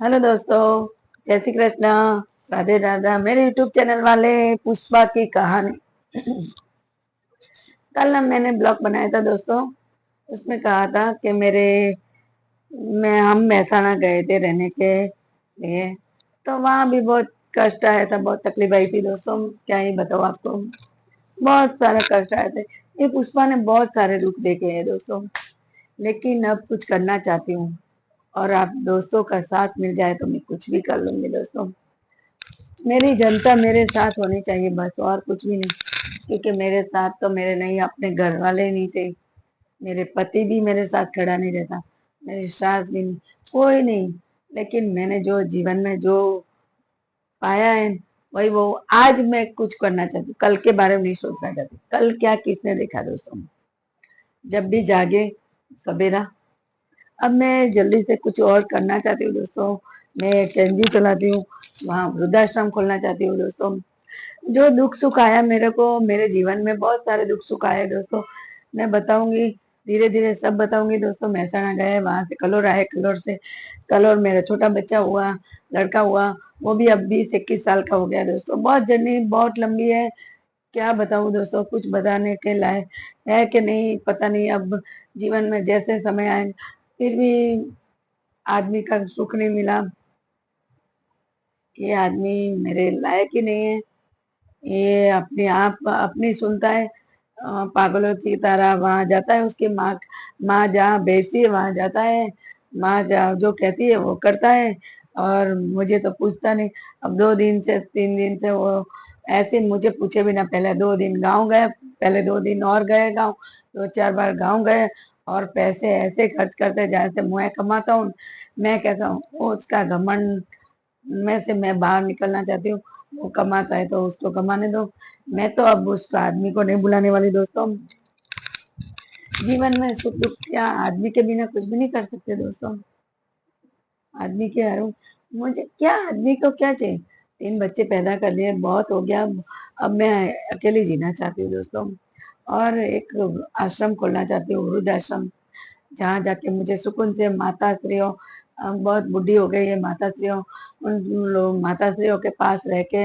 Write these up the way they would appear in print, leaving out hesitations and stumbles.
Hello दोस्तों, जय श्री कृष्ण, राधे राधा। मेरे यूट्यूब चैनल वाले पुष्पा की कहानी। कल ना मैंने ब्लॉग बनाया था दोस्तों। उसमें कहा था कि हम महसाना गए थे रहने के लिए। तो वहां भी बहुत कष्ट आया था, बहुत तकलीफ आई थी दोस्तों। क्या ही बताओ आपको, बहुत सारा कष्ट आए थे। ये पुष्पा ने बहुत सारे दुख देखे हैं दोस्तों, लेकिन अब कुछ करना चाहती हूँ। और आप दोस्तों का साथ मिल जाए तो मैं कुछ भी कर लूंगी दोस्तों। मेरी जनता मेरे साथ होनी चाहिए बस, और कुछ भी नहीं। क्योंकि मेरे साथ तो मेरे नहीं, अपने घर वाले नहीं थे। मेरे पति भी मेरे साथ खड़ा नहीं रहता, मेरी सास भी नहीं, कोई नहीं। लेकिन मैंने जो जीवन में जो पाया है, वही वो आज मैं कुछ करना चाहती हूँ। कल के बारे में नहीं सोचना चाहती। कल क्या किसने देखा दोस्तों। जब भी जागे सवेरा। अब मैं जल्दी से कुछ और करना चाहती हूँ दोस्तों। मैं एक एनजीओ चलाती हूँ, वहाँ वृद्धाश्रम खोलना चाहती हूँ दोस्तों। जो दुख सुख आया मेरे को, मेरे जीवन में बहुत सारे दुख सुख आए दोस्तों। मैं बताऊंगी, धीरे धीरे सब बताऊंगी दोस्तों। महसाना गए, वहां से कलोर आए, कलोर से कलोर मेरा छोटा बच्चा हुआ, लड़का हुआ। वो भी अब 20-21 साल का हो गया दोस्तों। बहुत जर्नी बहुत लंबी है। क्या बताऊं दोस्तों, कुछ बताने के लायक है कि नहीं पता नहीं। अब जीवन में जैसे समय आए, फिर भी आदमी का सुख नहीं मिला। ये आदमी मेरे लायक ही नहीं है। ये अपने आप अपनी सुनता है, पागलों की तरह वहां जाता है। उसकी माँ माँ जहाँ भेजती है वहां जाता है। माँ जहाँ जो कहती है वो करता है, और मुझे तो पूछता नहीं। अब 2 दिन से 3 दिन से वो ऐसे मुझे पूछे बिना पहले 2 दिन गाँव गए, पहले 2 दिन और गए गाँव, 2-4 बार गाँव गए। और पैसे ऐसे खर्च करते जहाँ से मैं कमाता हूँ। मैं कहता हूँ उसका घमंड में से मैं बाहर निकलना चाहती हूँ। वो कमाता है तो उसको कमाने दो। मैं तो अब उस आदमी को नहीं बुलाने वाली दोस्तों। जीवन में सुख दुख क्या, आदमी के बिना कुछ भी नहीं कर सकते दोस्तों। आदमी के हर मुझे क्या, आदमी को क्या चाहिए। 3 बच्चे पैदा कर लिए, बहुत हो गया। अब मैं अकेली जीना चाहती हूँ दोस्तों। और एक आश्रम खोलना चाहती हूँ, वृद्ध आश्रम, जहाँ जाके मुझे सुकून से माता श्रीयों, बहुत बुढ़ी हो गई है माता श्रीयों, उन लोग माता श्रीयों के पास रह के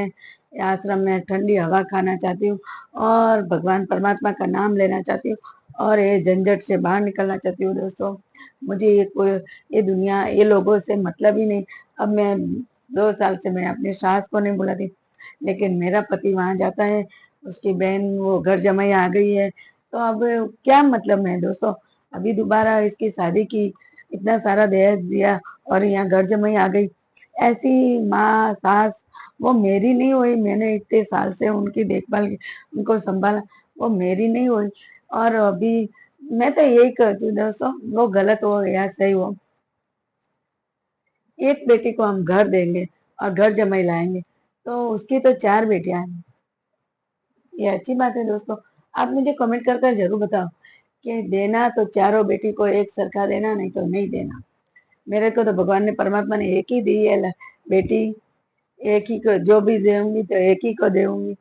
आश्रम में ठंडी हवा खाना चाहती हूँ। और भगवान परमात्मा का नाम लेना चाहती हूँ। और ये झंझट से बाहर निकलना चाहती हूँ दोस्तों। मुझे ये दुनिया, ये लोगों से मतलब ही नहीं। अब मैं 2 साल से मैं अपनी सास को नहीं बुलाती, लेकिन मेरा पति वहां जाता है। उसकी बहन वो घर जमाई आ गई है। तो अब क्या मतलब है दोस्तों। अभी दोबारा इसकी शादी की, इतना सारा दहेज दिया, और यहाँ घर जमाई आ गई। ऐसी माँ सास वो मेरी नहीं हुई। मैंने इतने साल से उनकी देखभाल की, उनको संभाला, वो मेरी नहीं हुई। और अभी मैं तो यही कहती हूँ दोस्तों, वो गलत हो या सही हो, एक बेटी को हम घर देंगे और घर जमाई लाएंगे, तो उसकी तो 4 बेटियां हैं। ये अच्छी बात है दोस्तों। आप मुझे कमेंट कर कर जरूर बताओ कि देना तो चारों बेटी को एक सरखा देना, नहीं तो नहीं देना। मेरे को तो भगवान ने, परमात्मा ने एक ही दी है बेटी। एक ही को जो भी दूंगी तो एक ही को दूंगी।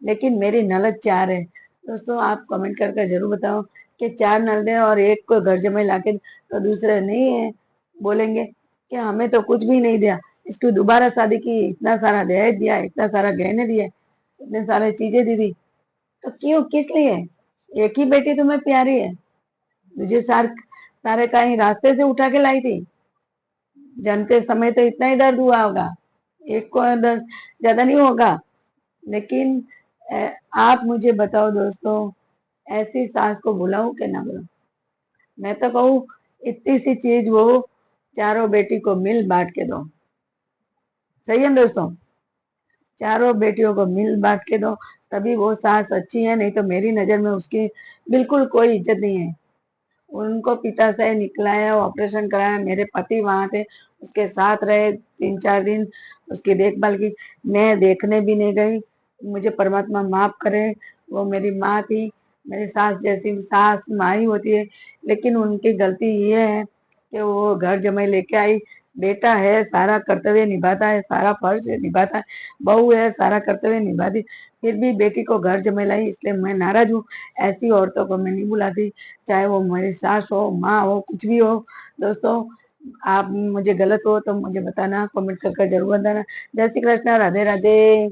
लेकिन मेरी ननद 4 है दोस्तों। आप कमेंट कर कर जरूर बताओ कि 4 ननद है और एक को घर जमाई लाके, तो दूसरे नहीं है बोलेंगे कि हमें तो कुछ भी नहीं दिया, इसको दोबारा शादी की, इतना सारा दहेज दिया, इतना सारा गहने दिए, इतने सारे चीजें दी थी, तो क्यों, किस लिए। एक ही बेटी तुम्हें प्यारी है। मुझे सारे कहीं रास्ते से उठा के लाई थी। जनते समय तो इतना ही दर्द हुआ होगा, एक को दर्द ज्यादा नहीं होगा। लेकिन आप मुझे बताओ दोस्तों, ऐसी सास को बुलाऊं कि ना बुलाऊं। मैं तो कहूँ, इतनी सी चीज वो चारों बेटी को मिल बांट के दो। सही है दोस्तों, चारों बेटियों को मिल बांट के दो, तभी वो सास अच्छी है। नहीं तो मेरी नजर में उसकी बिल्कुल कोई इज्जत नहीं है। उनको पिता से निकलाया, ऑपरेशन कराया, मेरे पति वहां थे, उसके साथ रहे 3-4 दिन, उसकी देखभाल की। मैं देखने भी नहीं गई। मुझे परमात्मा माफ करे। वो मेरी माँ थी, मेरी सास जैसी सास माँ ही होती है। लेकिन उनकी गलती ये है कि वो घर जमाई लेके आई। बेटा है, सारा कर्तव्य निभाता है, सारा फर्ज निभाता है। बहू है, सारा कर्तव्य निभाती, फिर भी बेटी को घर जमाई लाई, इसलिए मैं नाराज हूँ। ऐसी औरतों को मैं नहीं बुलाती, चाहे वो मेरी सास हो, माँ हो, कुछ भी हो दोस्तों। आप मुझे गलत हो तो मुझे बताना, कमेंट कर जरूर बताना। जय श्री कृष्ण, राधे राधे।